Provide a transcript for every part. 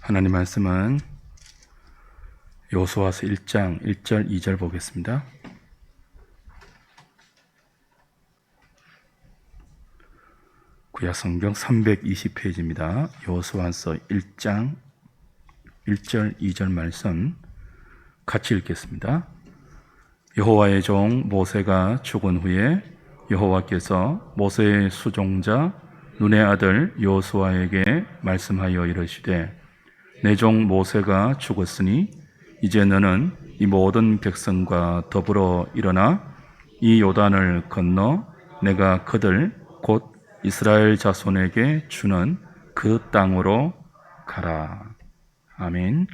하나님 말씀은 여호수아서 1장 1절 2절 보겠습니다. 구약 성경 320페이지입니다. 여호수아서 1장 1절 2절 말씀 같이 읽겠습니다. 여호와의 종 모세가 죽은 후에 여호와께서 모세의 수종자 눈의 아들 여호수아에게 말씀하여 이르시되 내 종 모세가 죽었으니 이제 너는 이 모든 백성과 더불어 일어나 이 요단을 건너 내가 그들 곧 이스라엘 자손에게 주는 그 땅으로 가라. 아멘.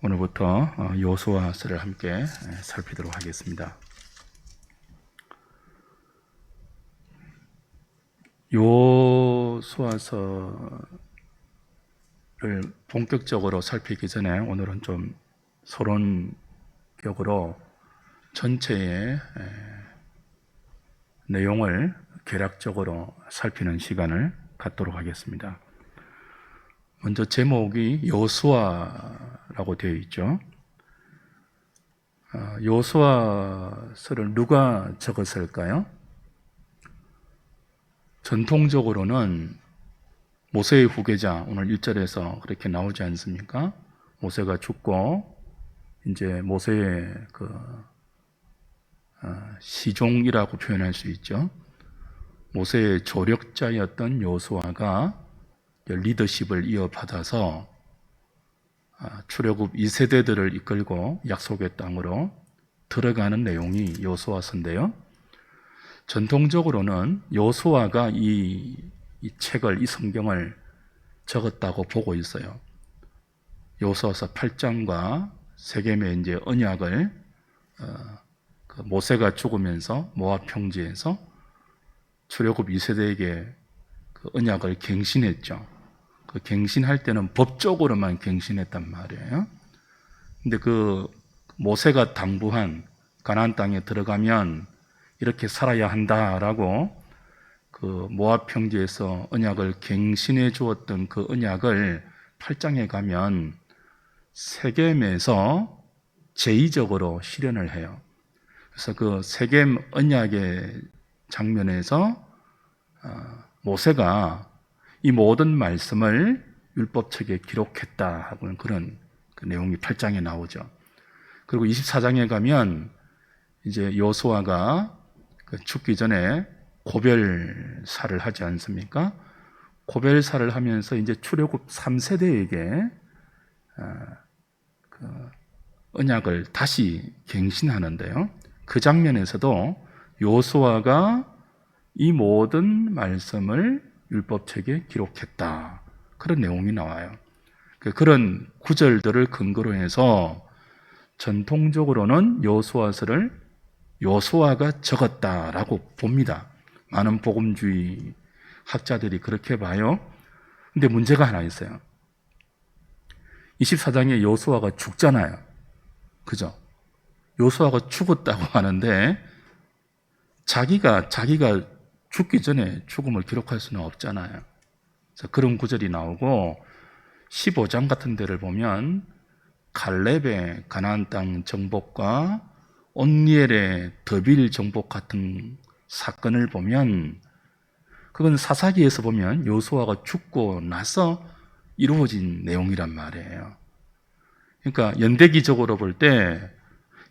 오늘부터 여호수아서를 함께 살피도록 하겠습니다. 여호수아서를 본격적으로 살피기 전에 오늘은 좀 서론격으로 전체의 내용을 개략적으로 살피는 시간을 갖도록 하겠습니다. 먼저 제목이 여호수아라고 되어 있죠. 여호수아서를 누가 적었을까요? 전통적으로는 모세의 후계자, 오늘 1절에서 그렇게 나오지 않습니까? 모세가 죽고 이제 모세의 시종이라고 표현할 수 있죠. 모세의 조력자였던 여호수아가 리더십을 이어받아서 출애굽 2세대들을 이끌고 약속의 땅으로 들어가는 내용이 여호수아서인데요. 전통적으로는 여호수아가 이 책을, 이 성경을 적었다고 보고 있어요. 여호수아서 8장과 세겜의 이제 언약을 모세가 죽으면서 모압 평지에서 출애굽 2세대에게 그 언약을 갱신했죠. 그 갱신할 때는 법적으로만 갱신했단 말이에요. 근데 그 모세가 당부한 가나안 땅에 들어가면 이렇게 살아야 한다라고 그 모압 평지에서 언약을 갱신해 주었던 그 언약을 8장에 가면 세겜에서 제의적으로 실현을 해요. 그래서 그 세겜 언약의 장면에서 모세가 이 모든 말씀을 율법책에 기록했다 하고는 그런 그 내용이 8장에 나오죠. 그리고 24장에 가면 이제 여호수아가 죽기 전에 고별사를 하지 않습니까? 고별사를 하면서 이제 출애굽 3세대에게 그 언약을 다시 갱신하는데요. 그 장면에서도 여호수아가 이 모든 말씀을 율법책에 기록했다. 그런 내용이 나와요. 그런 구절들을 근거로 해서 전통적으로는 여호수아서를 여호수아가 적었다라고 봅니다. 많은 복음주의 학자들이 그렇게 봐요. 근데 문제가 하나 있어요. 24장에 여호수아가 죽잖아요. 그죠? 여호수아가 죽었다고 하는데 자기가 죽기 전에 죽음을 기록할 수는 없잖아요. 그런 구절이 나오고 15장 같은 데를 보면 갈렙의 가나안 땅 정복과 온니엘의 더빌 정복 같은 사건을 보면 그건 사사기에서 보면 여호수아가 죽고 나서 이루어진 내용이란 말이에요. 그러니까 연대기적으로 볼 때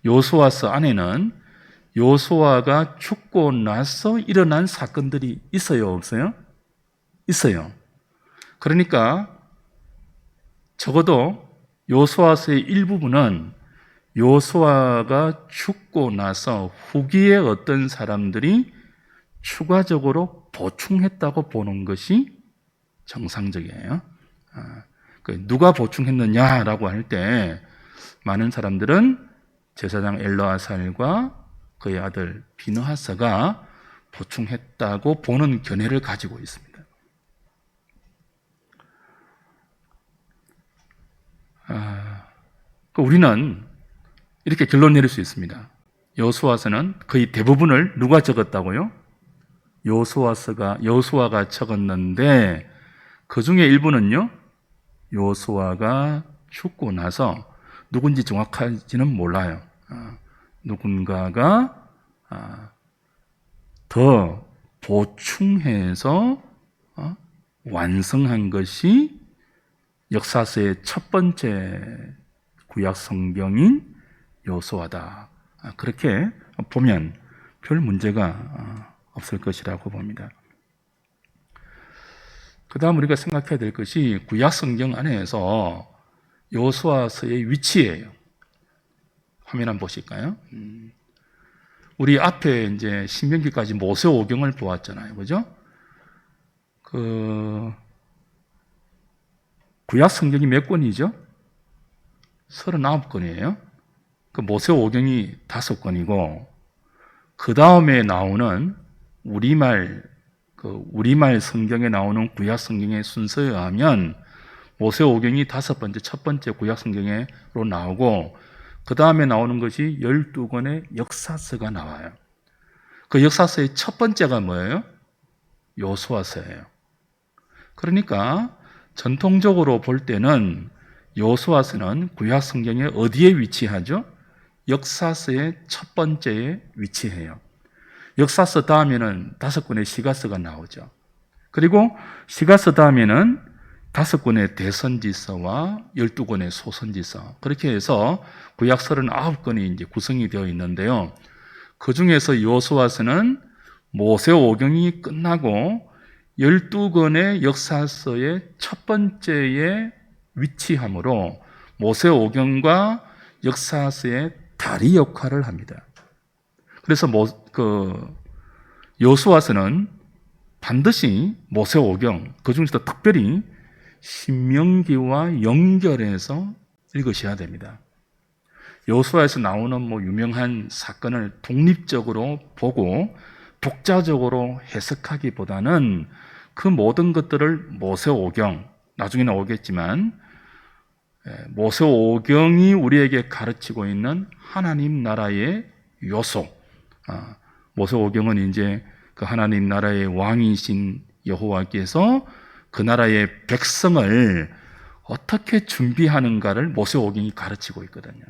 여호수아서 안에는 여호수아가 죽고 나서 일어난 사건들이 있어요, 없어요? 있어요. 그러니까 적어도 여호수아서의 일부분은 여호수아가 죽고 나서 후기에 어떤 사람들이 추가적으로 보충했다고 보는 것이 정상적이에요. 누가 보충했느냐라고 할 때 많은 사람들은 제사장 엘르아살과 그의 아들 비느하스가 보충했다고 보는 견해를 가지고 있습니다. 우리는 이렇게 결론 내릴 수 있습니다. 여호수아서는 거의 대부분을 누가 적었다고요? 여호수아가 적었는데 그 중에 일부는요 여호수아가 죽고 나서 누군지 정확하지는 몰라요. 누군가가 더 보충해서 완성한 것이 역사서의 첫 번째 구약 성경인 여호수아다. 그렇게 보면 별 문제가 없을 것이라고 봅니다. 그 다음 우리가 생각해야 될 것이 구약 성경 안에서 여호수아서의 위치예요. 화면 한번 보실까요? 우리 앞에 이제 신명기까지 모세오경을 보았잖아요. 그죠? 구약 성경이 몇 권이죠? 39권이에요. 그 모세오경이 5권이고, 그 다음에 나오는 우리말 성경에 나오는 구약 성경의 순서에 의하면 모세오경이 5번째, 첫 번째 구약 성경으로 나오고, 그 다음에 나오는 것이 12권의 역사서가 나와요. 그 역사서의 첫 번째가 뭐예요? 여호수아서예요. 그러니까 전통적으로 볼 때는 여호수아서는 구약 성경의 어디에 위치하죠? 역사서의 첫 번째에 위치해요. 역사서 다음에는 5권의 시가서가 나오죠. 그리고 시가서 다음에는 5권의 대선지서와 12권의 소선지서, 그렇게 해서 구약 39권이 이제 구성이 되어 있는데요. 그 중에서 여호수아서는 모세오경이 끝나고 12권의 역사서의 첫 번째에 위치하므로 모세오경과 역사서의 다리 역할을 합니다. 그래서 여호수아서는 반드시 모세오경, 그 중에서도 특별히 신명기와 연결해서 읽으셔야 됩니다. 여호수아에서 나오는 유명한 사건을 독립적으로 보고 독자적으로 해석하기보다는 그 모든 것들을 모세오경, 나중에는 오겠지만 모세오경이 우리에게 가르치고 있는 하나님 나라의 요소, 모세오경은 이제 그 하나님 나라의 왕이신 여호와께서 그 나라의 백성을 어떻게 준비하는가를 모세오경이 가르치고 있거든요.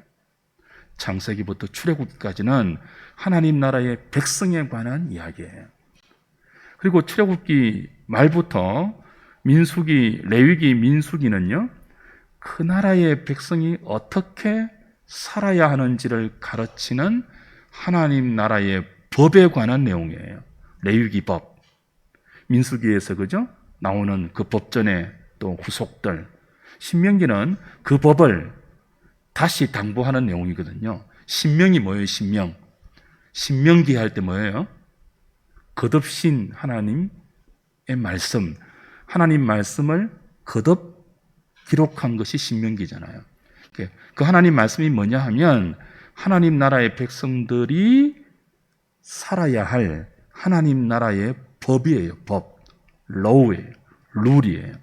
창세기부터 출애굽기까지는 하나님 나라의 백성에 관한 이야기예요. 그리고 출애굽기 말부터 민수기, 레위기, 민수기는요, 그 나라의 백성이 어떻게 살아야 하는지를 가르치는 하나님 나라의 법에 관한 내용이에요. 레위기 법, 민수기에서 그죠? 나오는 그 법전의 또 후속들, 신명기는 그 법을 다시 당부하는 내용이거든요. 신명이 뭐예요? 신명기 할 때 뭐예요? 거듭신 하나님의 말씀, 하나님 말씀을 거듭 기록한 것이 신명기잖아요. 그 하나님 말씀이 뭐냐 하면 하나님 나라의 백성들이 살아야 할 하나님 나라의 법이에요. 법, law예요. 룰이에요.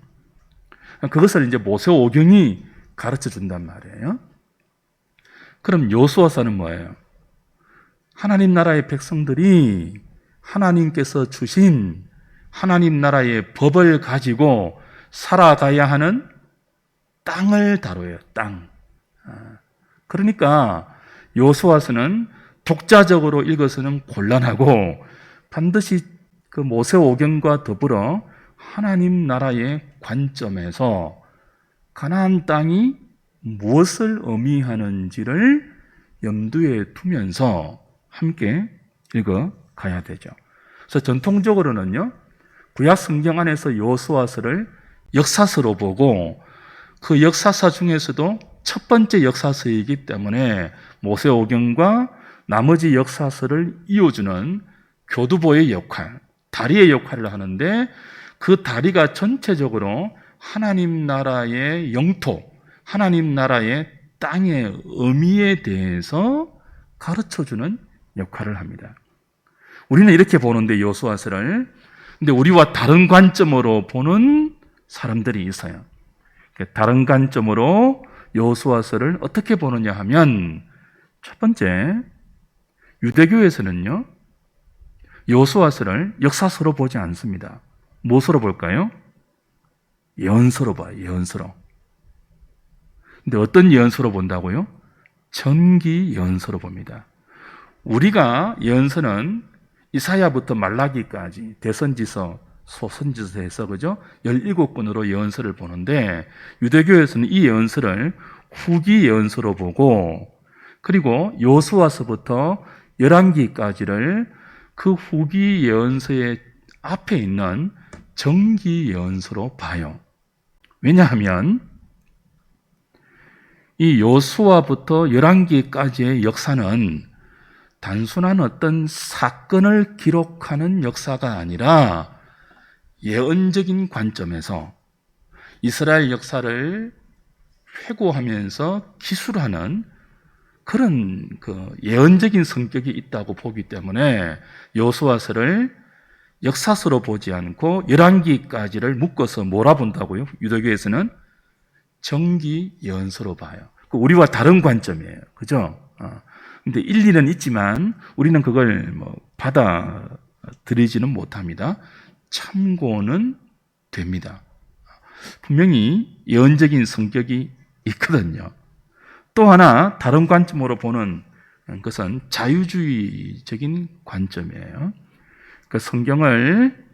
그것을 이제 모세오경이 가르쳐 준단 말이에요. 그럼 여호수아서는 뭐예요? 하나님 나라의 백성들이 하나님께서 주신 하나님 나라의 법을 가지고 살아가야 하는 땅을 다뤄요. 땅. 그러니까 여호수아서는 독자적으로 읽어서는 곤란하고 반드시 그 모세오경과 더불어 하나님 나라의 관점에서 가나안 땅이 무엇을 의미하는지를 염두에 두면서 함께 읽어가야 되죠. 그래서 전통적으로는요, 구약 성경 안에서 여호수아서를 역사서로 보고 그 역사서 중에서도 첫 번째 역사서이기 때문에 모세오경과 나머지 역사서를 이어주는 교두보의 역할, 다리의 역할을 하는데 그 다리가 전체적으로 하나님 나라의 영토, 하나님 나라의 땅의 의미에 대해서 가르쳐주는 역할을 합니다. 우리는 이렇게 보는데 여호수아서를, 근데 우리와 다른 관점으로 보는 사람들이 있어요. 다른 관점으로 여호수아서를 어떻게 보느냐 하면, 첫 번째, 유대교에서는요, 여호수아서를 역사서로 보지 않습니다. 무엇으로 볼까요? 예언서로 봐요. 예언서로. 근데 어떤 예언서로 본다고요? 전기 예언서로 봅니다. 우리가 예언서는 이사야부터 말라기까지 대선지서, 소선지서에서 그죠? 17권으로 예언서를 보는데 유대교에서는 이 예언서를 후기 예언서로 보고 그리고 여호수아서부터 열왕기까지를 그 후기 예언서의 앞에 있는 정기 예언서로 봐요. 왜냐하면 이 여호수아부터 열왕기까지의 역사는 단순한 어떤 사건을 기록하는 역사가 아니라 예언적인 관점에서 이스라엘 역사를 회고하면서 기술하는 그런 예언적인 성격이 있다고 보기 때문에 여호수아서를 역사서로 보지 않고 열왕기까지를 묶어서 몰아본다고요. 유대교에서는 정기 예언서로 봐요. 우리와 다른 관점이에요. 그죠? 근데 일리는 있지만 우리는 그걸 받아들이지는 못합니다. 참고는 됩니다. 분명히 예언적인 성격이 있거든요. 또 하나 다른 관점으로 보는 것은 자유주의적인 관점이에요. 그 성경을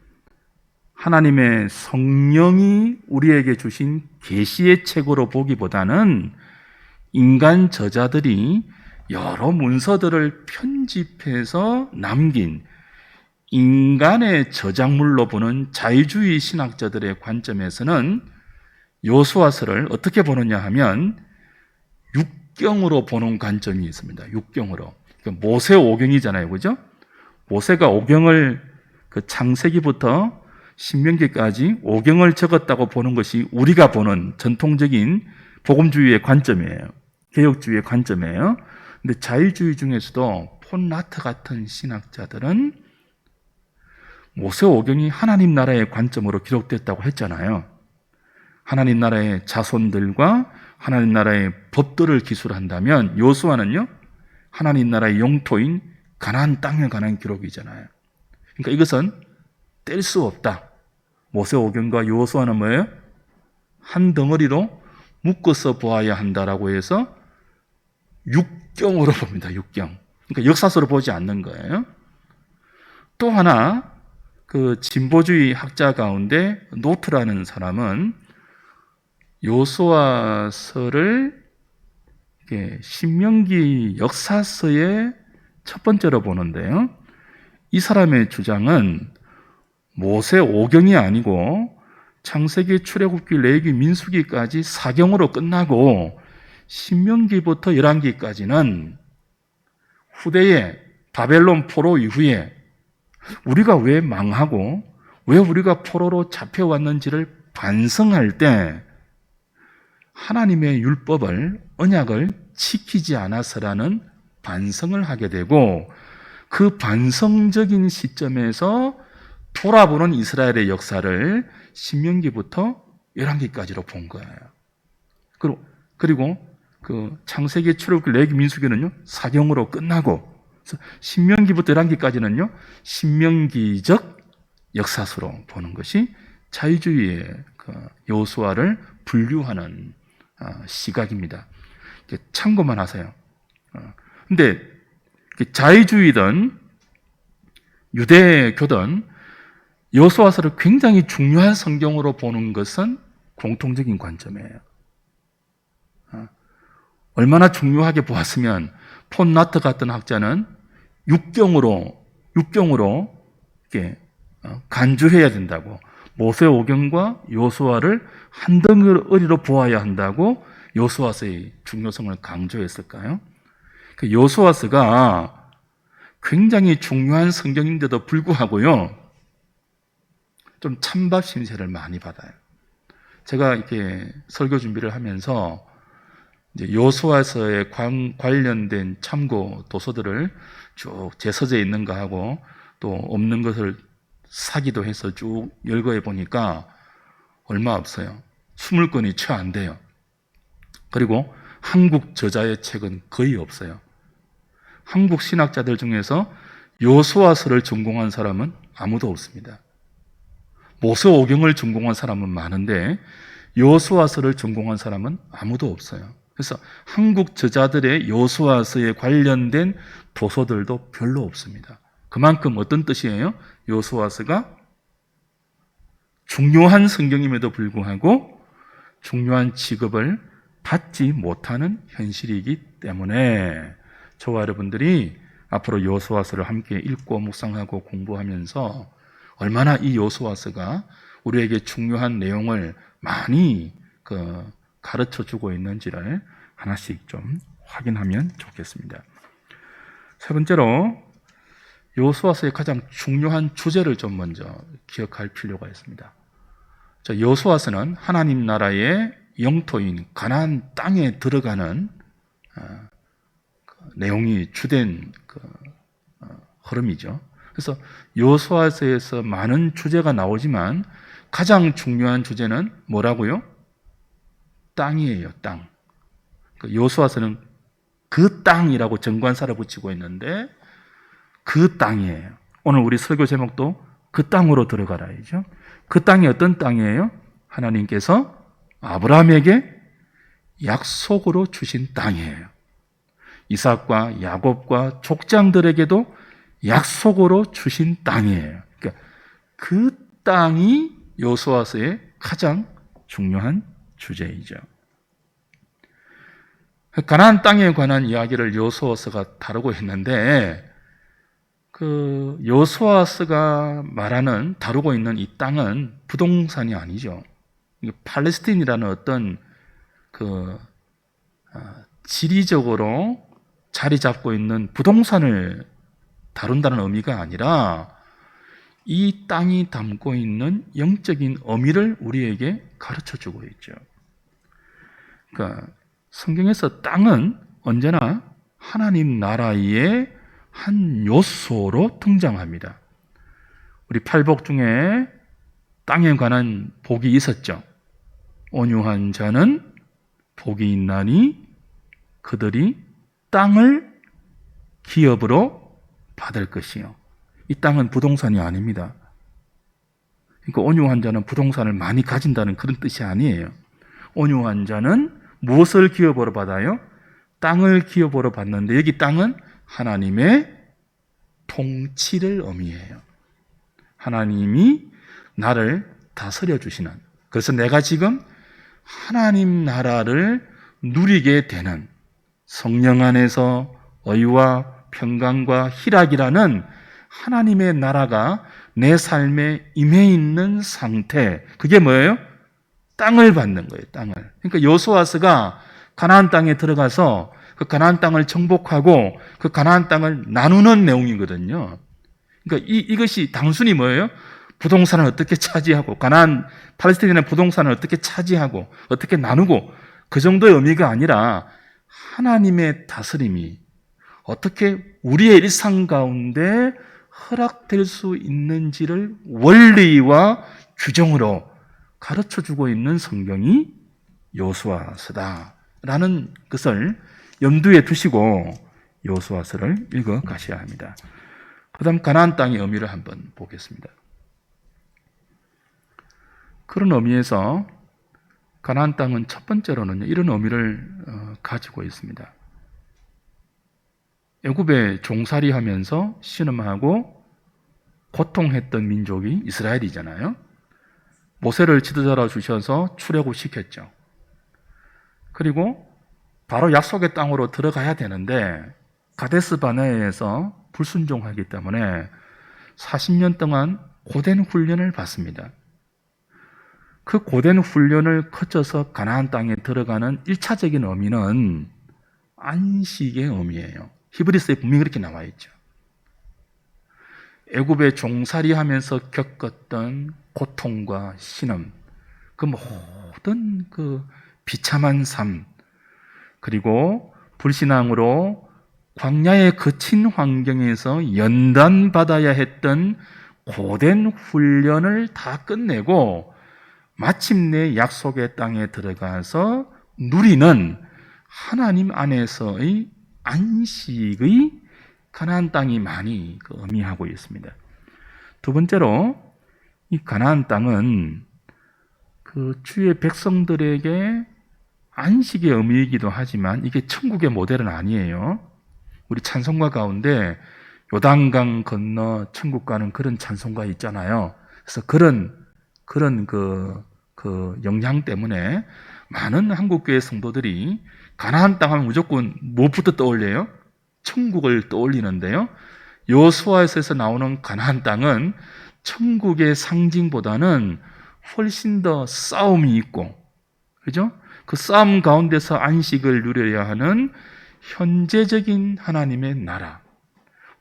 하나님의 성령이 우리에게 주신 계시의 책으로 보기보다는 인간 저자들이 여러 문서들을 편집해서 남긴 인간의 저작물로 보는 자유주의 신학자들의 관점에서는 여호수아서를 어떻게 보느냐 하면 육경으로 보는 관점이 있습니다. 육경으로. 그러니까 모세 오경이잖아요. 그죠? 모세가 오경을 창세기부터 신명기까지 오경을 적었다고 보는 것이 우리가 보는 전통적인 복음주의의 관점이에요. 개혁주의의 관점이에요. 근데 자유주의 중에서도 폰 라트 같은 신학자들은 모세 오경이 하나님 나라의 관점으로 기록됐다고 했잖아요. 하나님 나라의 자손들과 하나님 나라의 법도를 기술한다면 여호수아는요 하나님 나라의 영토인 가나안 땅에 관한 기록이잖아요. 그러니까 이것은 뗄 수 없다. 모세 오경과 여호수아는 뭐예요? 한 덩어리로 묶어서 보아야 한다라고 해서 육경으로 봅니다. 육경. 그러니까 역사서로 보지 않는 거예요. 또 하나 진보주의 학자 가운데 노트라는 사람은 여호수아서를 신명기 역사서의 첫 번째로 보는데요. 이 사람의 주장은 모세 오경이 아니고 창세기, 출애굽기, 레위기, 민수기까지 사경으로 끝나고 신명기부터 열왕기까지는 후대의 바벨론 포로 이후에 우리가 왜 망하고 왜 우리가 포로로 잡혀왔는지를 반성할 때 하나님의 율법을, 언약을 지키지 않아서라는 반성을 하게 되고 그 반성적인 시점에서 돌아보는 이스라엘의 역사를 신명기부터 열왕기까지로 본 거예요. 그리고 창세기, 출애굽기, 레위기, 민수기는요 사경으로 끝나고 신명기부터 열왕기까지는요 신명기적 역사서로 보는 것이 자유주의의 여호수아를 분류하는 시각입니다. 참고만 하세요. 근데 자유주의든 유대교든 여호수아서를 굉장히 중요한 성경으로 보는 것은 공통적인 관점이에요. 얼마나 중요하게 보았으면 폰 라트 같은 학자는 육경으로 이렇게 간주해야 된다고, 모세 오경과 여호수아를 한 덩어리로 보아야 한다고 여호수아서의 중요성을 강조했을까요? 여호수아서가 굉장히 중요한 성경인데도 불구하고요, 좀 찬밥 신세를 많이 받아요. 제가 이렇게 설교 준비를 하면서 여호수아서에 관련된 참고 도서들을 쭉 제 서재에 있는가 하고 또 없는 것을 사기도 해서 쭉 열거해 보니까 얼마 없어요. 20권이 채 안 돼요. 그리고 한국 저자의 책은 거의 없어요. 한국 신학자들 중에서 여호수아서를 전공한 사람은 아무도 없습니다. 모세 오경을 전공한 사람은 많은데 여호수아서를 전공한 사람은 아무도 없어요. 그래서 한국 저자들의 여호수아서에 관련된 도서들도 별로 없습니다. 그만큼 어떤 뜻이에요? 여호수아서가 중요한 성경임에도 불구하고 중요한 직업을 받지 못하는 현실이기 때문에 저와 여러분들이 앞으로 여호수아서를 함께 읽고 묵상하고 공부하면서 얼마나 이 여호수아서가 우리에게 중요한 내용을 많이 가르쳐 주고 있는지를 하나씩 좀 확인하면 좋겠습니다. 세 번째로 여호수아서의 가장 중요한 주제를 좀 먼저 기억할 필요가 있습니다. 여호수아서는 하나님 나라의 영토인 가나안 땅에 들어가는 내용이 주된 흐름이죠. 그래서 여호수아서에서 많은 주제가 나오지만 가장 중요한 주제는 뭐라고요? 땅이에요, 땅. 여호수아서는 그 땅이라고 정관사를 붙이고 있는데 그 땅이에요. 오늘 우리 설교 제목도 그 땅으로 들어가라이죠. 그 땅이 어떤 땅이에요? 하나님께서 아브라함에게 약속으로 주신 땅이에요. 이삭과 야곱과 족장들에게도 약속으로 주신 땅이에요. 그러니까 그 땅이 여호수아서의 가장 중요한 주제이죠. 가나안 땅에 관한 이야기를 여호수아서가 다루고 있는데 여호수아서가 다루고 있는 이 땅은 부동산이 아니죠. 팔레스틴이라는 어떤 지리적으로 자리 잡고 있는 부동산을 다룬다는 의미가 아니라 이 땅이 담고 있는 영적인 의미를 우리에게 가르쳐 주고 있죠. 그러니까 성경에서 땅은 언제나 하나님 나라의 한 요소로 등장합니다. 우리 팔복 중에 땅에 관한 복이 있었죠. 온유한 자는 복이 있나니 그들이 땅을 기업으로 받을 것이요. 이 땅은 부동산이 아닙니다. 그러니까 온유한 자는 부동산을 많이 가진다는 그런 뜻이 아니에요. 온유한 자는 무엇을 기업으로 받아요? 땅을 기업으로 받는데 여기 땅은 하나님의 통치를 의미해요. 하나님이 나를 다스려 주시는, 그래서 내가 지금 하나님 나라를 누리게 되는 성령 안에서 의와 평강과 희락이라는 하나님의 나라가 내 삶에 임해 있는 상태, 그게 뭐예요? 땅을 받는 거예요. 땅을. 그러니까 여호수아서가 가나안 땅에 들어가서 그 가나안 땅을 정복하고 그 가나안 땅을 나누는 내용이거든요. 그러니까 이것이 단순히 뭐예요? 부동산을 어떻게 차지하고, 팔레스타인의 부동산을 어떻게 차지하고 어떻게 나누고, 그 정도의 의미가 아니라 하나님의 다스림이 어떻게 우리의 일상 가운데 허락될 수 있는지를 원리와 규정으로 가르쳐주고 있는 성경이 여호수아서다라는 것을 염두에 두시고 여호수아서를 읽어 가셔야 합니다. 그 다음 가나안 땅의 의미를 한번 보겠습니다. 그런 의미에서 가나안 땅은 첫 번째로는 이런 의미를 가지고 있습니다. 애굽에 종살이하면서 신음하고 고통했던 민족이 이스라엘이잖아요. 모세를 지도자로 주셔서 출애굽시켰죠. 그리고 바로 약속의 땅으로 들어가야 되는데 가데스 바네아에서 불순종하기 때문에 40년 동안 고된 훈련을 받습니다. 그 고된 훈련을 거쳐서 가나안 땅에 들어가는 1차적인 의미는 안식의 의미예요. 히브리서에 분명히 그렇게 나와 있죠. 애굽에 종살이하면서 겪었던 고통과 신음, 그 모든 그 비참한 삶, 그리고 불신앙으로 광야에 거친 환경에서 연단받아야 했던 고된 훈련을 다 끝내고 마침내 약속의 땅에 들어가서 누리는 하나님 안에서의 안식의 가나안 땅이 많이 의미하고 있습니다. 두 번째로 이 가나안 땅은 그 주의 백성들에게 안식의 의미이기도 하지만 이게 천국의 모델은 아니에요. 우리 찬송가 가운데 요단강 건너 천국 가는 그런 찬송가 있잖아요. 그래서 그런 그 영향 때문에 많은 한국교회 성도들이 가나안 땅 하면 무조건 무엇부터 떠올려요? 천국을 떠올리는데요. 여호수아에서 나오는 가나안 땅은 천국의 상징보다는 훨씬 더 싸움이 있고, 그죠? 그 싸움 가운데서 안식을 누려야 하는 현재적인 하나님의 나라.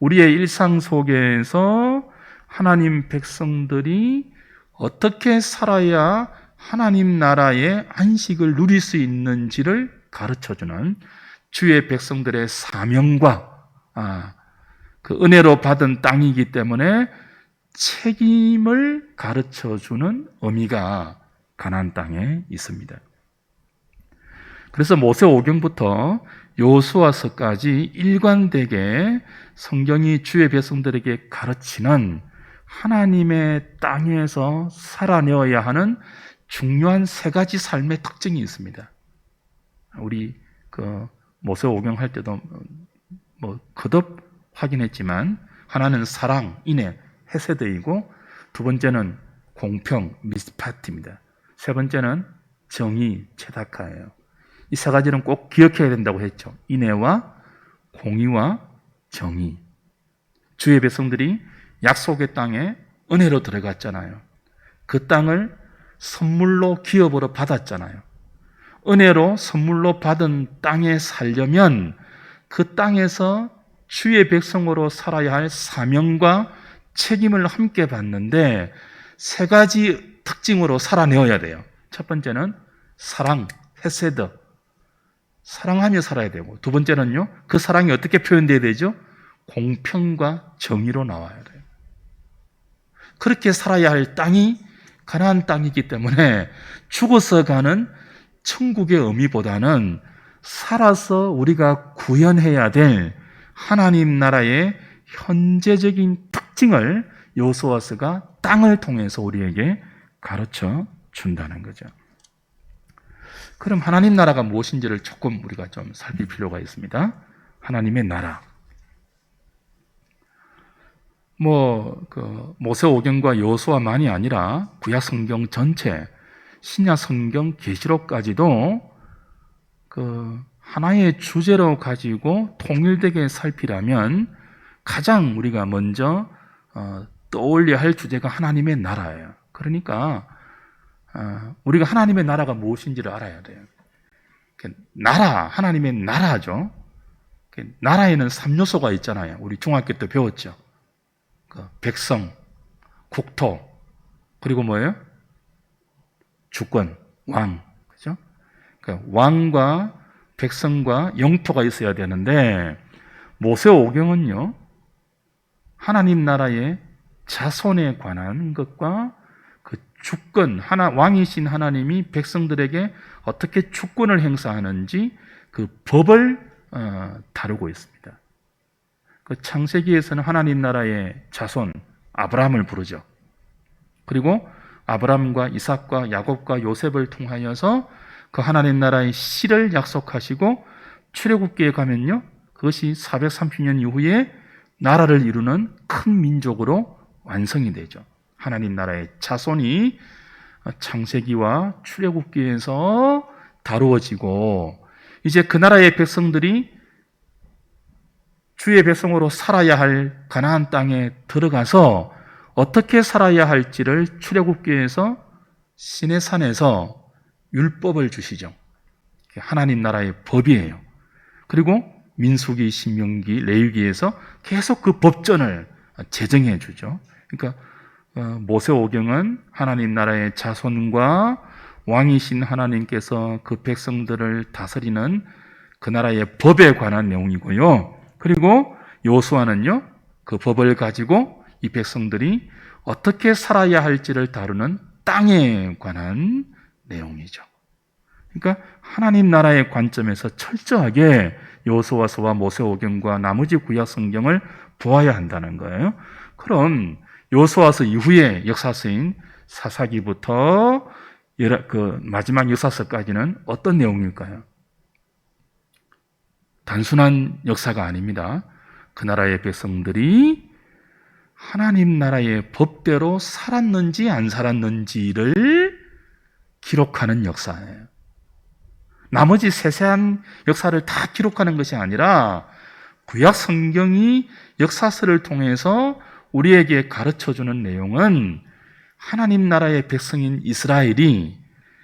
우리의 일상 속에서 하나님 백성들이 어떻게 살아야 하나님 나라의 안식을 누릴 수 있는지를 가르쳐주는 주의 백성들의 사명과 그 은혜로 받은 땅이기 때문에 책임을 가르쳐주는 의미가 가나안 땅에 있습니다. 그래서 모세오경부터 여호수아서까지 일관되게 성경이 주의 백성들에게 가르치는 하나님의 땅에서 살아내어야 하는 중요한 세 가지 삶의 특징이 있습니다. 우리 그 모세오경 할 때도 뭐 거듭 확인했지만 하나는 사랑, 인애, 헤세드이고 두 번째는 공평, 미스파트입니다. 세 번째는 정의, 체다카예요. 이 세 가지는 꼭 기억해야 된다고 했죠. 인애와 공의와 정의. 주의 백성들이 약속의 땅에 은혜로 들어갔잖아요. 그 땅을 선물로 기업으로 받았잖아요. 은혜로 선물로 받은 땅에 살려면 그 땅에서 주의 백성으로 살아야 할 사명과 책임을 함께 받는데 세 가지 특징으로 살아내어야 돼요. 첫 번째는 사랑, 헤세드. 사랑하며 살아야 되고, 두 번째는요, 그 사랑이 어떻게 표현돼야 되죠? 공평과 정의로 나와야 돼요. 그렇게 살아야 할 땅이 가나안 땅이기 때문에 죽어서 가는 천국의 의미보다는 살아서 우리가 구현해야 될 하나님 나라의 현재적인 특징을 여호수아서가 땅을 통해서 우리에게 가르쳐 준다는 거죠. 그럼 하나님 나라가 무엇인지를 조금 우리가 좀 살필 필요가 있습니다. 하나님의 나라. 모세오경과 여호수아만이 아니라 구약 성경 전체, 신약 성경 계시록까지도 그 하나의 주제로 가지고 통일되게 살피라면 가장 우리가 먼저 떠올려야 할 주제가 하나님의 나라예요. 그러니까 우리가 하나님의 나라가 무엇인지를 알아야 돼요. 나라, 하나님의 나라죠. 나라에는 3요소가 있잖아요. 우리 중학교 때 배웠죠. 백성, 국토, 그리고 뭐예요? 주권, 왕. 그죠? 그러니까 왕과 백성과 영토가 있어야 되는데 모세오경은요, 하나님 나라의 자손에 관한 것과 그 주권, 왕이신 하나님이 백성들에게 어떻게 주권을 행사하는지 그 법을 다루고 있습니다. 그 창세기에서는 하나님 나라의 자손 아브라함을 부르죠. 그리고 아브라함과 이삭과 야곱과 요셉을 통하여서 그 하나님 나라의 씨를 약속하시고 출애굽기에 가면요, 그것이 430년 이후에 나라를 이루는 큰 민족으로 완성이 되죠. 하나님 나라의 자손이 창세기와 출애굽기에서 다루어지고 이제 그 나라의 백성들이 주의 백성으로 살아야 할 가나안 땅에 들어가서 어떻게 살아야 할지를 출애굽기에서 시내산에서 율법을 주시죠. 하나님 나라의 법이에요. 그리고 민수기, 신명기, 레위기에서 계속 그 법전을 제정해 주죠. 그러니까 모세오경은 하나님 나라의 자손과 왕이신 하나님께서 그 백성들을 다스리는 그 나라의 법에 관한 내용이고요. 그리고 여호수아는요, 그 법을 가지고 이 백성들이 어떻게 살아야 할지를 다루는 땅에 관한 내용이죠. 그러니까 하나님 나라의 관점에서 철저하게 여호수아서와 모세오경과 나머지 구약 성경을 보아야 한다는 거예요. 그럼 여호수아서 이후에 역사서인 사사기부터 그 마지막 역사서까지는 어떤 내용일까요? 단순한 역사가 아닙니다. 그 나라의 백성들이 하나님 나라의 법대로 살았는지 안 살았는지를 기록하는 역사예요. 나머지 세세한 역사를 다 기록하는 것이 아니라 구약 성경이 역사서를 통해서 우리에게 가르쳐주는 내용은 하나님 나라의 백성인 이스라엘이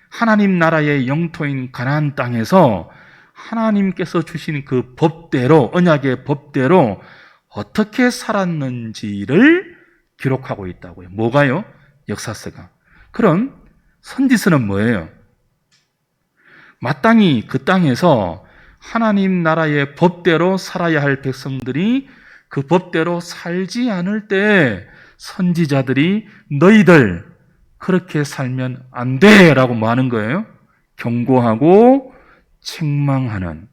하나님 나라의 영토인 가나안 땅에서 하나님께서 주신 그 법대로, 언약의 법대로 어떻게 살았는지를 기록하고 있다고요. 뭐가요? 역사서가. 그럼 선지서는 뭐예요? 마땅히 그 땅에서 하나님 나라의 법대로 살아야 할 백성들이 그 법대로 살지 않을 때 선지자들이 너희들 그렇게 살면 안 돼! 라고 뭐 하는 거예요? 경고하고 책망하는,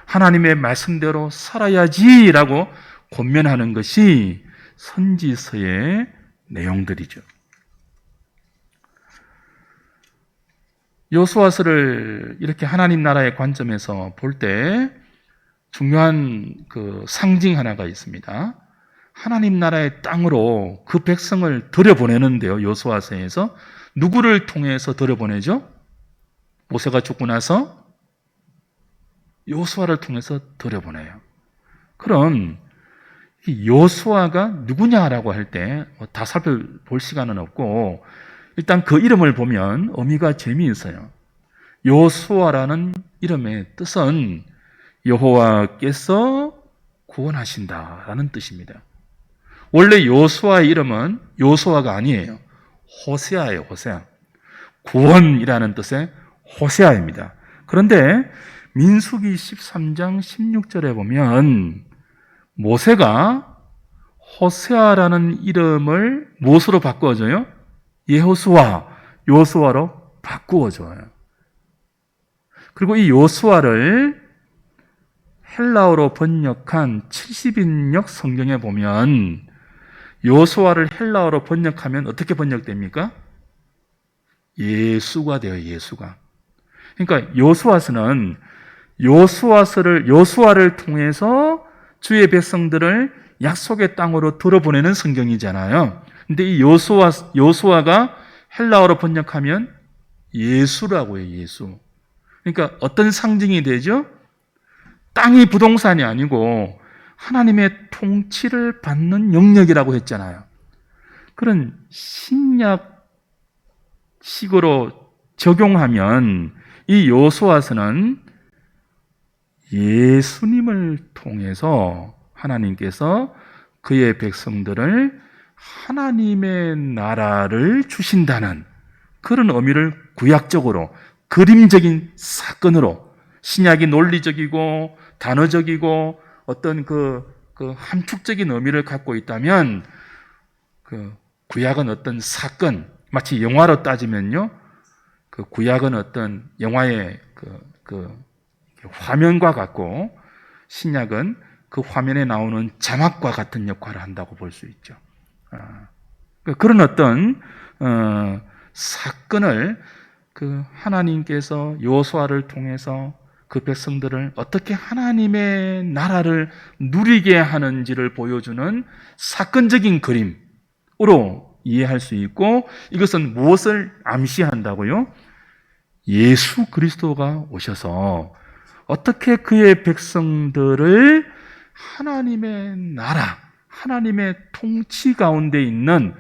하나님의 말씀대로 살아야지! 라고 권면하는 것이 선지서의 내용들이죠. 여호수아서를 이렇게 하나님 나라의 관점에서 볼 때 중요한 그 상징 하나가 있습니다. 하나님 나라의 땅으로 그 백성을 들여보내는데요. 여호수아서에서 누구를 통해서 들여보내죠? 모세가 죽고 나서 여호수아를 통해서 들여보내요. 그럼 이 여호수아가 누구냐라고 할 때 다 살펴볼 시간은 없고 일단 그 이름을 보면 의미가 재미있어요. 여호수아라는 이름의 뜻은 여호와께서 구원하신다라는 뜻입니다. 원래 여호수아의 이름은 여호수아가 아니에요. 호세아예요. 호세아. 구원이라는 뜻의 호세아입니다. 그런데 민수기 13장 16절에 보면 모세가 호세아라는 이름을 무엇으로 바꿔줘요? 여호수아, 여호수아로 바꾸어줘요. 그리고 이 여호수아를 헬라어로 번역한 70인역 성경에 보면 여호수아를 헬라어로 번역하면 어떻게 번역됩니까? 예수가 돼요. 예수가. 그러니까 여호수아서는 여호수아를 통해서 주의 백성들을 약속의 땅으로 들어보내는 성경이잖아요. 근데 이 여호수아가 헬라어로 번역하면 예수라고 해요. 예수. 그러니까 어떤 상징이 되죠? 땅이 부동산이 아니고 하나님의 통치를 받는 영역이라고 했잖아요. 그런 신약식으로 적용하면 이 여호수아서는 예수님을 통해서 하나님께서 그의 백성들을 하나님의 나라를 주신다는 그런 의미를 구약적으로 그림적인 사건으로, 신약이 논리적이고 단어적이고 어떤 그 함축적인 의미를 갖고 있다면 그 구약은 어떤 사건, 마치 영화로 따지면요, 그 구약은 어떤 영화의 그 화면과 같고 신약은 그 화면에 나오는 자막과 같은 역할을 한다고 볼 수 있죠. 그런 어떤 사건을 그 하나님께서 여호수아를 통해서 그 백성들을 어떻게 하나님의 나라를 누리게 하는지를 보여주는 사건적인 그림으로 이해할 수 있고, 이것은 무엇을 암시한다고요? 예수 그리스도가 오셔서 어떻게 그의 백성들을 하나님의 나라, 하나님의 통치 가운데 있는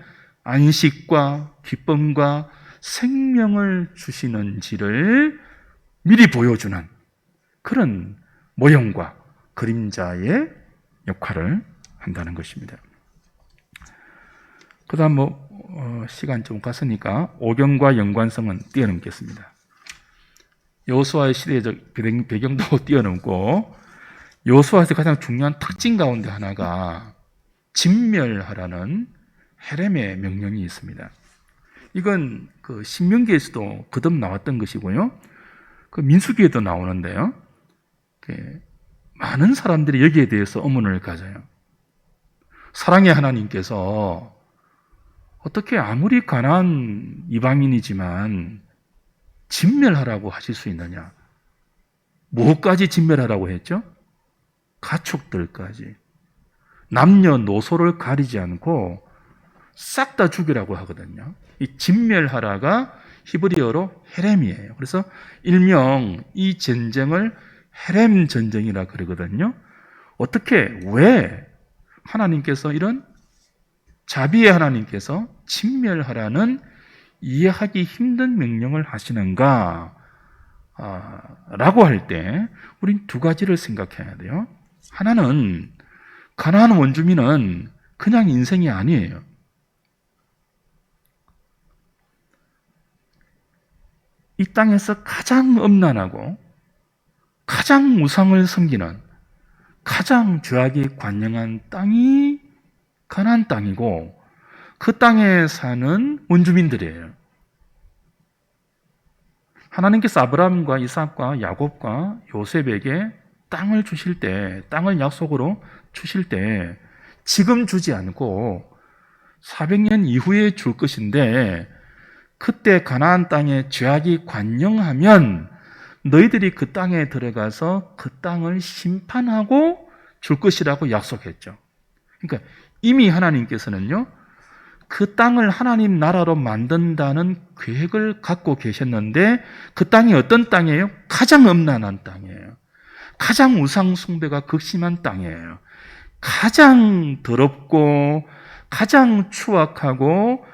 안식과 기쁨과 생명을 주시는지를 미리 보여주는 그런 모형과 그림자의 역할을 한다는 것입니다. 그 다음 시간 좀 갔으니까 오경과 연관성은 뛰어넘겠습니다. 여호수아의 시대적 배경도 뛰어넘고 여호수아에서 가장 중요한 특징 가운데 하나가 진멸하라는 헤렘의 명령이 있습니다. 이건 그 신명기에서도 거듭 나왔던 것이고요. 그 민수기에도 나오는데요. 많은 사람들이 여기에 대해서 의문을 가져요. 사랑의 하나님께서 어떻게 아무리 가난한 이방인이지만 진멸하라고 하실 수 있느냐? 무엇까지 진멸하라고 했죠? 가축들까지. 남녀노소를 가리지 않고 싹 다 죽이라고 하거든요. 이 진멸하라가 히브리어로 헤렘이에요. 그래서 일명 이 전쟁을 헤렘 전쟁이라 그러거든요. 어떻게, 왜 하나님께서 이런 자비의 하나님께서 진멸하라는 이해하기 힘든 명령을 하시는가? 라고 할 때 우린 두 가지를 생각해야 돼요. 하나는 가나안 원주민은 그냥 인생이 아니에요. 이 땅에서 가장 음란하고 가장 우상을 섬기는 가장 죄악이 관영한 땅이 가나안 땅이고 그 땅에 사는 원주민들이에요. 하나님께서 아브라함과 이삭과 야곱과 요셉에게 땅을 주실 때, 땅을 약속으로 주실 때 지금 주지 않고 400년 이후에 줄 것인데 그때 가나안 땅에 죄악이 관영하면 너희들이 그 땅에 들어가서 그 땅을 심판하고 줄 것이라고 약속했죠. 그러니까 이미 하나님께서는요, 그 땅을 하나님 나라로 만든다는 계획을 갖고 계셨는데 그 땅이 어떤 땅이에요? 가장 음란한 땅이에요. 가장 우상 숭배가 극심한 땅이에요. 가장 더럽고 가장 추악하고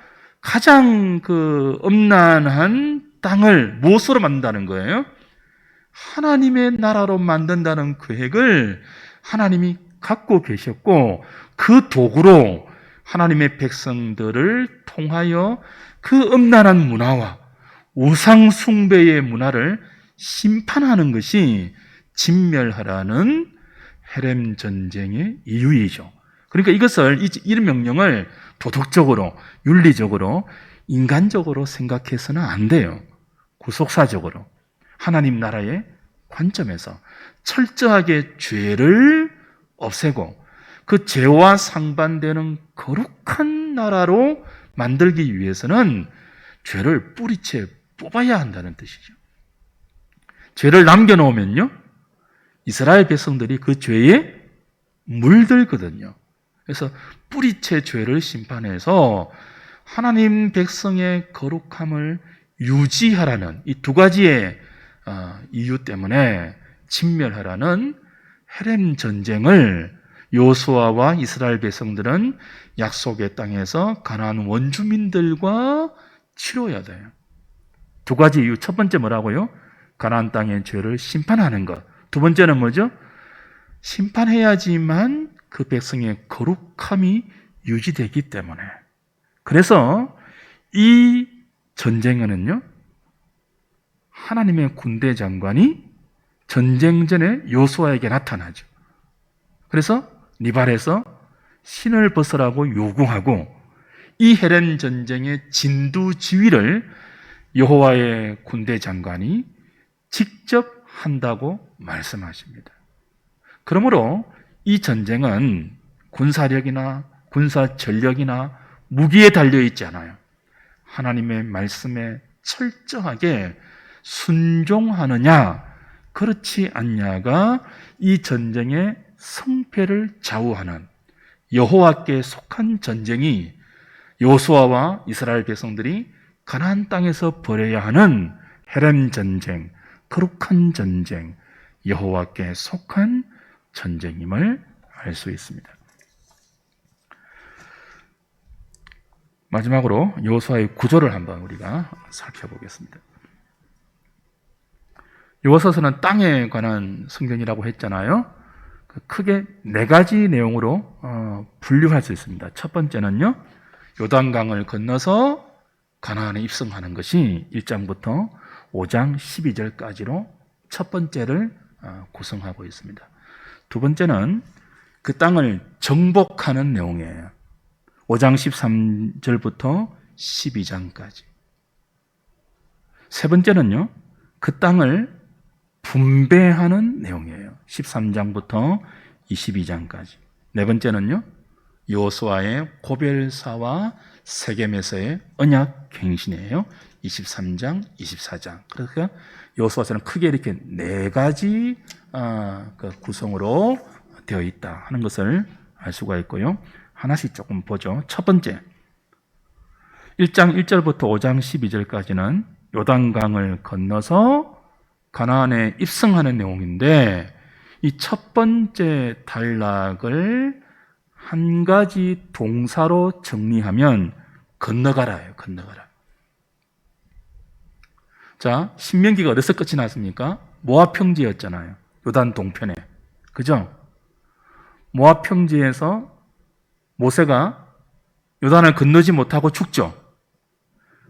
가장 음란한 땅을 무엇으로 만든다는 거예요? 하나님의 나라로 만든다는 계획을 하나님이 갖고 계셨고 그 도구로 하나님의 백성들을 통하여 그 음란한 문화와 우상 숭배의 문화를 심판하는 것이 진멸하라는 헤렘 전쟁의 이유이죠. 그러니까 이런 명령을 도덕적으로, 윤리적으로, 인간적으로 생각해서는 안 돼요. 구속사적으로. 하나님 나라의 관점에서 철저하게 죄를 없애고 그 죄와 상반되는 거룩한 나라로 만들기 위해서는 죄를 뿌리채 뽑아야 한다는 뜻이죠. 죄를 남겨놓으면요, 이스라엘 백성들이 그 죄에 물들거든요. 그래서 뿌리채 죄를 심판해서 하나님 백성의 거룩함을 유지하라는 이 두 가지의 이유 때문에 진멸하라는 헤렘 전쟁을 여호수아와 이스라엘 백성들은 약속의 땅에서 가나안 원주민들과 치러야 돼요. 두 가지 이유. 첫 번째 뭐라고요? 가나안 땅의 죄를 심판하는 것. 두 번째는 뭐죠? 심판해야지만 그 백성의 거룩함이 유지되기 때문에. 그래서 이 전쟁에는요, 하나님의 군대 장관이 전쟁 전에 여호수아에게 나타나죠. 그래서 니발에서 신을 벗으라고 요구하고 이 헤렘 전쟁의 진두지휘를 여호와의 군대 장관이 직접 한다고 말씀하십니다. 그러므로 이 전쟁은 군사력이나 군사 전력이나 무기에 달려있지 않아요. 하나님의 말씀에 철저하게 순종하느냐, 그렇지 않냐가 이 전쟁의 성패를 좌우하는, 여호와께 속한 전쟁이 여호수아와 이스라엘 백성들이 가나안 땅에서 벌여야 하는 헤렘 전쟁, 거룩한 전쟁, 여호와께 속한 전쟁임을 알 수 있습니다. 마지막으로 여호수아의 구조를 한번 우리가 살펴보겠습니다. 여호수아서는 땅에 관한 성경이라고 했잖아요. 크게 네 가지 내용으로 분류할 수 있습니다. 첫 번째는요, 요단강을 건너서 가나안에 입성하는 것이 1장부터 5장 12절까지로 첫 번째를 구성하고 있습니다. 두 번째는 그 땅을 정복하는 내용이에요. 5장 13절부터 12장까지. 세 번째는요, 그 땅을 분배하는 내용이에요. 13장부터 22장까지. 네 번째는요, 여호수아의 고별사와 세겜에서의 언약 갱신이에요. 23장, 24장. 그래서 여호수아서는 크게 이렇게 네 가지 그 구성으로 되어 있다 하는 것을 알 수가 있고요. 하나씩 조금 보죠. 첫 번째, 1장 1절부터 5장 12절까지는 요단강을 건너서 가나안에 입성하는 내용인데, 이 첫 번째 단락을 한 가지 동사로 정리하면 건너가라예요. 건너가라. 자, 신명기가 어디서 끝이 났습니까? 모압 평지였잖아요. 요단 동편에. 그죠? 모압 평지에서 모세가 요단을 건너지 못하고 죽죠.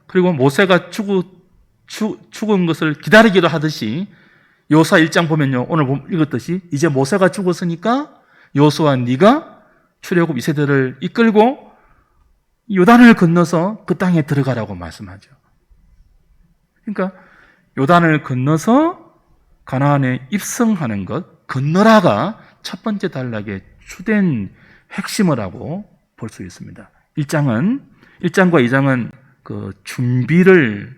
그리고 모세가 죽은 것을 기다리기도 하듯이 여호수아 1장 보면요, 오늘 읽었듯이 이제 모세가 죽었으니까 여호수아 네가 출애굽 2세대를 이끌고 요단을 건너서 그 땅에 들어가라고 말씀하죠. 그러니까 요단을 건너서 가나안에 입성하는 것, 건너라가 첫 번째 단락의 주된 핵심이라고 볼 수 있습니다. 1장과 2장은 그 준비를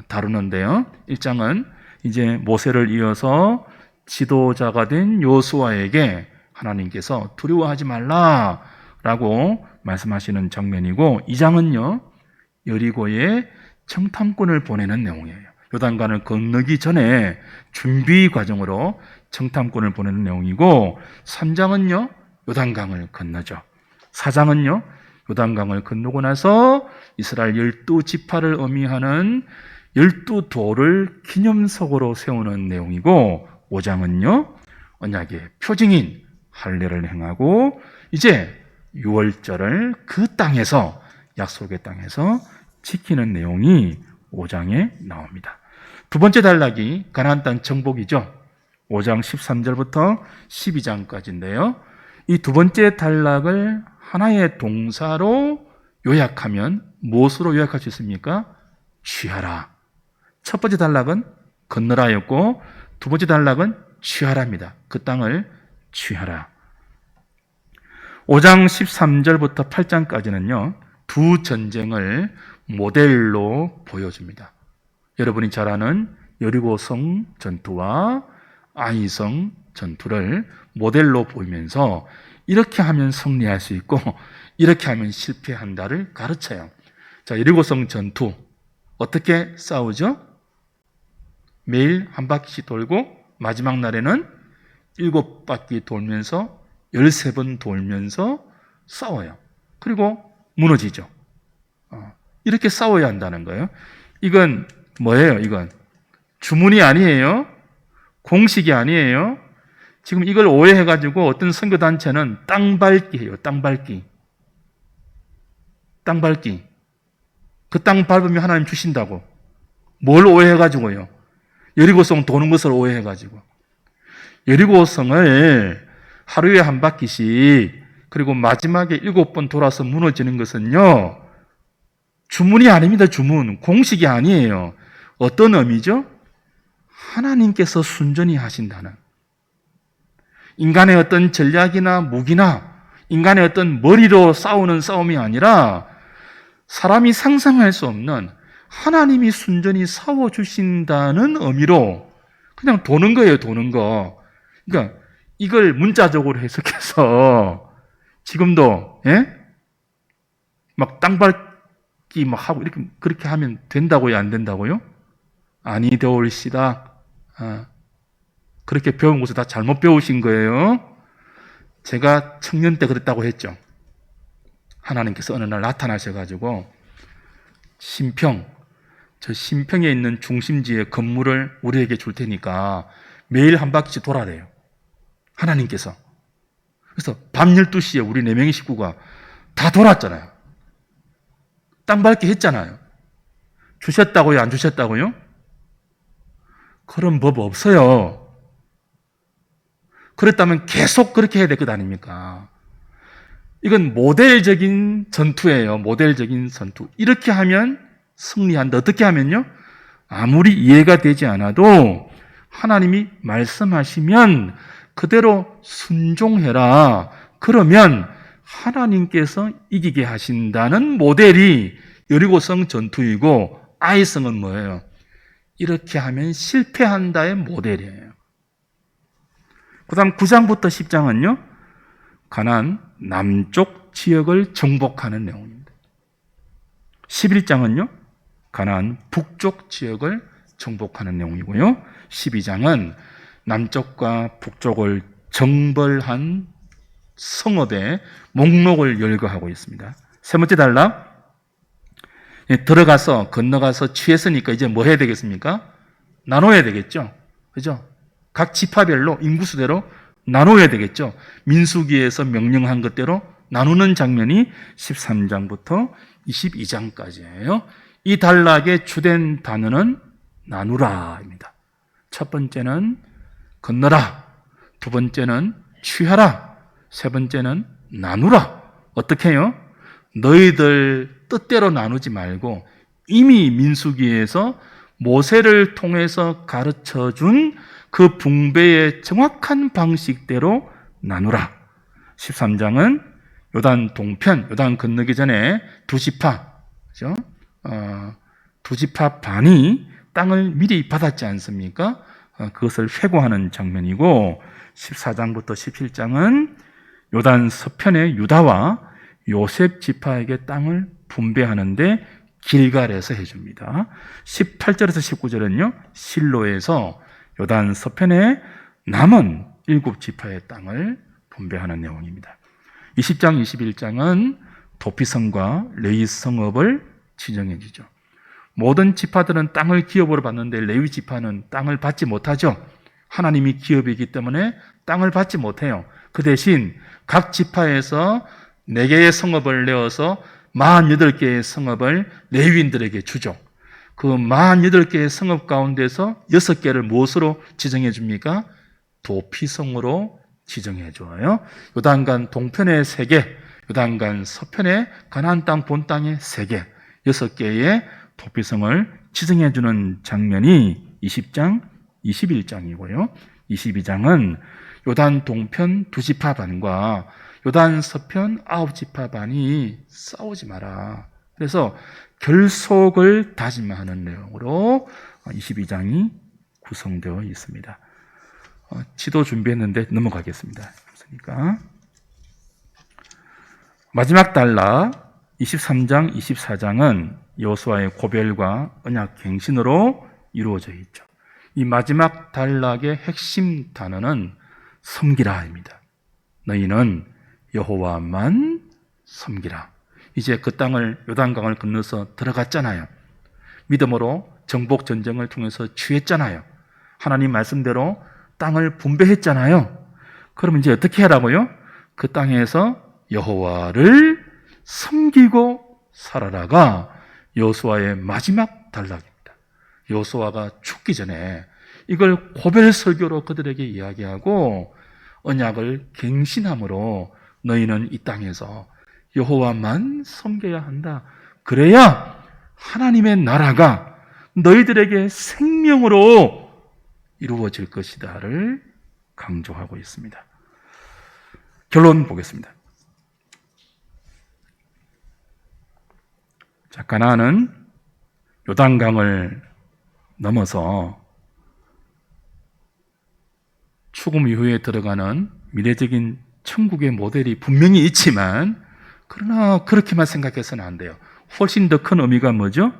다루는데요. 1장은 이제 모세를 이어서 지도자가 된 여호수아에게 하나님께서 두려워하지 말라라고 말씀하시는 장면이고, 2장은요 여리고에 청탐꾼을 보내는 내용이에요. 요단강을 건너기 전에 준비 과정으로 청탐꾼을 보내는 내용이고, 3장은요 요단강을 건너죠. 4장은요 요단강을 건너고 나서 이스라엘 12지파를 의미하는 12돌을 기념석으로 세우는 내용이고, 5장은요 언약의 표징인 할례를 행하고 이제 유월절을 그 땅에서, 약속의 땅에서 지키는 내용이 5장에 나옵니다. 두 번째 단락이 가나안 땅 정복이죠. 5장 13절부터 12장까지인데요. 이 두 번째 단락을 하나의 동사로 요약하면 무엇으로 요약할 수 있습니까? 취하라. 첫 번째 단락은 건너라였고, 두 번째 단락은 취하라입니다. 그 땅을 취하라. 5장 13절부터 8장까지는요 두 전쟁을 모델로 보여줍니다. 여러분이 잘 아는 여리고성 전투와 아이성 전투를 모델로 보이면서 이렇게 하면 승리할 수 있고 이렇게 하면 실패한다를 가르쳐요. 자, 여리고성 전투 어떻게 싸우죠? 매일 한 바퀴씩 돌고 마지막 날에는 7바퀴 돌면서 13번 돌면서 싸워요. 그리고 무너지죠. 이렇게 싸워야 한다는 거예요. 이건 뭐예요? 이건 주문이 아니에요. 공식이 아니에요. 지금 이걸 오해해가지고 어떤 선교단체는 땅밟기 해요. 땅밟기. 그 땅 밟으면 하나님 주신다고. 뭘 오해해가지고요? 여리고성 도는 것을 오해해가지고. 여리고성을 하루에 한 바퀴씩, 그리고 마지막에 7번 돌아서 무너지는 것은요 주문이 아닙니다. 주문. 공식이 아니에요. 어떤 의미죠? 하나님께서 순전히 하신다는, 인간의 어떤 전략이나 무기나 인간의 어떤 머리로 싸우는 싸움이 아니라 사람이 상상할 수 없는 하나님이 순전히 싸워주신다는 의미로 그냥 도는 거예요. 도는 거. 그러니까 이걸 문자적으로 해석해서 지금도 막 땅밟기 막 하고 이렇게 그렇게 하면 된다고요? 안 된다고요? 아니 되올시다. 그렇게 배운 것을 다 잘못 배우신 거예요. 제가 청년 때 그랬다고 했죠. 하나님께서 어느 날 나타나셔가지고 저 신평에 있는 중심지의 건물을 우리에게 줄 테니까 매일 한 바퀴씩 돌아래요. 하나님께서. 그래서 밤 12시에 우리 4명의 식구가 다 돌았잖아요. 땅 밟기 했잖아요. 주셨다고요? 안 주셨다고요? 그런 법 없어요. 그랬다면 계속 그렇게 해야 될 것 아닙니까? 이건 모델적인 전투예요. 모델적인 전투. 이렇게 하면 승리한다. 어떻게 하면요? 아무리 이해가 되지 않아도 하나님이 말씀하시면 그대로 순종해라. 그러면 하나님께서 이기게 하신다는 모델이 여리고성 전투이고 아이성은 뭐예요? 이렇게 하면 실패한다의 모델이에요. 그 다음 9장부터 10장은요, 가나안 남쪽 지역을 정복하는 내용입니다. 11장은요, 가나안 북쪽 지역을 정복하는 내용이고요. 12장은 남쪽과 북쪽을 정벌한 성읍의 목록을 열거하고 있습니다. 세 번째 단락, 들어가서 건너가서 취했으니까 이제 뭐 해야 되겠습니까? 나눠야 되겠죠. 그죠? 각 지파별로 인구수대로 나눠야 되겠죠. 민수기에서 명령한 것대로 나누는 장면이 13장부터 22장까지예요. 이 단락의 주된 단어는 나누라입니다. 첫 번째는 건너라, 두 번째는 취하라, 세 번째는 나누라. 어떻게 해요? 너희들 뜻대로 나누지 말고 이미 민수기에서 모세를 통해서 가르쳐준 그 분배의 정확한 방식대로 나누라. 13장은 요단 동편, 요단 건너기 전에 두 지파, 그죠? 두 지파 반이 땅을 미리 받았지 않습니까? 그것을 회고하는 장면이고, 14장부터 17장은 요단 서편의 유다와 요셉 지파에게 땅을 분배하는데 길갈에서 해줍니다. 18절에서 19절은요, 실로에서 요단 서편의 남은 7지파의 땅을 분배하는 내용입니다. 20장, 21장은 도피성과 레위 성읍을 지정해 주죠. 모든 지파들은 땅을 기업으로 받는데 레위 지파는 땅을 받지 못하죠. 하나님이 기업이기 때문에 땅을 받지 못해요. 그 대신 각 지파에서 4개의 성읍을 내어서 48개의 성읍을 레위인들에게 주죠. 그 48개의 성읍 가운데서 6개를 무엇으로 지정해 줍니까? 도피성으로 지정해 줘요. 요단강 동편의 3개, 요단강 서편의 가나안 땅 본 땅의 3개, 6개의 도피성을 지정해 주는 장면이 20장, 21장이고요. 22장은 요단 동편 2지파 반과 요단 서편 9지파 반이 싸우지 마라. 그래서 결속을 다짐하는 내용으로 22장이 구성되어 있습니다. 지도 준비했는데 넘어가겠습니다. 그러니까 마지막 단락 23장, 24장은 여호수아의 고별과 언약 갱신으로 이루어져 있죠. 이 마지막 단락의 핵심 단어는 섬기라입니다. 너희는 여호와만 섬기라. 이제 그 땅을 요단강을 건너서 들어갔잖아요. 믿음으로 정복 전쟁을 통해서 취했잖아요. 하나님 말씀대로 땅을 분배했잖아요. 그럼 이제 어떻게 하라고요? 그 땅에서 여호와를 섬기고 살아라가 여호수아의 마지막 단락입니다. 여호수아가 죽기 전에 이걸 고별 설교로 그들에게 이야기하고 언약을 갱신함으로 너희는 이 땅에서 여호와만 섬겨야 한다. 그래야 하나님의 나라가 너희들에게 생명으로 이루어질 것이다를 강조하고 있습니다. 결론 보겠습니다. 자, 가나안은 요단강을 넘어서 죽음 이후에 들어가는 미래적인 천국의 모델이 분명히 있지만, 그러나 그렇게만 생각해서는 안 돼요. 훨씬 더 큰 의미가 뭐죠?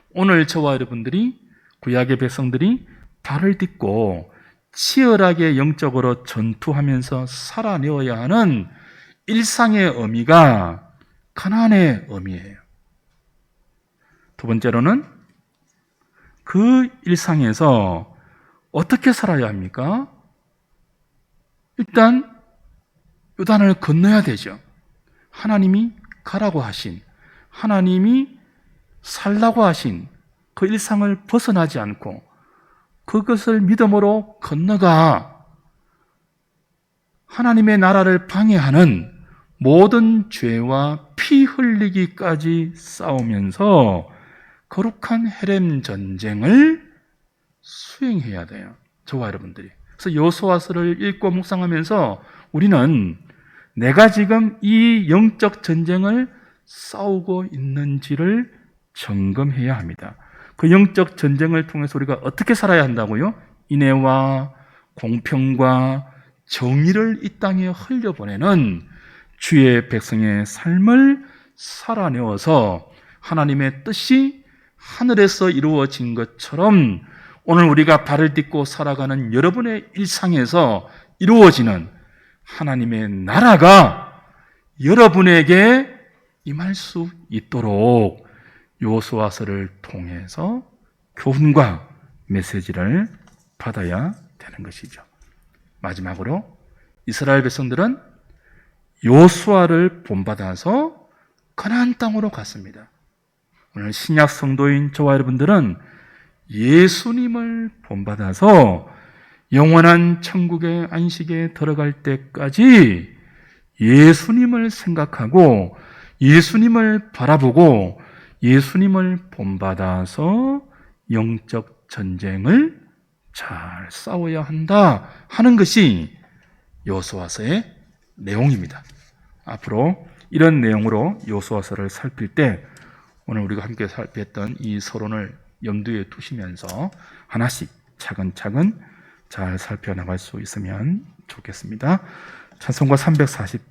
오늘 저와 여러분들이, 구약의 백성들이 발을 딛고 치열하게 영적으로 전투하면서 살아내어야 하는 일상의 의미가 가나안의 의미예요. 두 번째로는 그 일상에서 어떻게 살아야 합니까? 일단 요단을 건너야 되죠. 하나님이 가라고 하신, 하나님이 살라고 하신 그 일상을 벗어나지 않고 그것을 믿음으로 건너가 하나님의 나라를 방해하는 모든 죄와 피 흘리기까지 싸우면서 거룩한 헤렘 전쟁을 수행해야 돼요. 저와 여러분들이. 그래서 여호수아서를 읽고 묵상하면서 우리는 내가 지금 이 영적 전쟁을 싸우고 있는지를 점검해야 합니다. 그 영적 전쟁을 통해서 우리가 어떻게 살아야 한다고요? 인애와 공평과 정의를 이 땅에 흘려보내는 주의 백성의 삶을 살아내어서 하나님의 뜻이 하늘에서 이루어진 것처럼 오늘 우리가 발을 딛고 살아가는 여러분의 일상에서 이루어지는 하나님의 나라가 여러분에게 임할 수 있도록 여호수아서를 통해서 교훈과 메시지를 받아야 되는 것이죠. 마지막으로 이스라엘 백성들은 여호수아를 본받아서 가나안 땅으로 갔습니다. 오늘 신약 성도인 저와 여러분들은 예수님을 본받아서 영원한 천국의 안식에 들어갈 때까지 예수님을 생각하고 예수님을 바라보고 예수님을 본받아서 영적 전쟁을 잘 싸워야 한다 하는 것이 여호수아서의 내용입니다. 앞으로 이런 내용으로 여호수아서를 살필 때 오늘 우리가 함께 살폈던 이 서론을 염두에 두시면서 하나씩 차근차근 잘 살펴나갈 수 있으면 좋겠습니다. 찬송가 340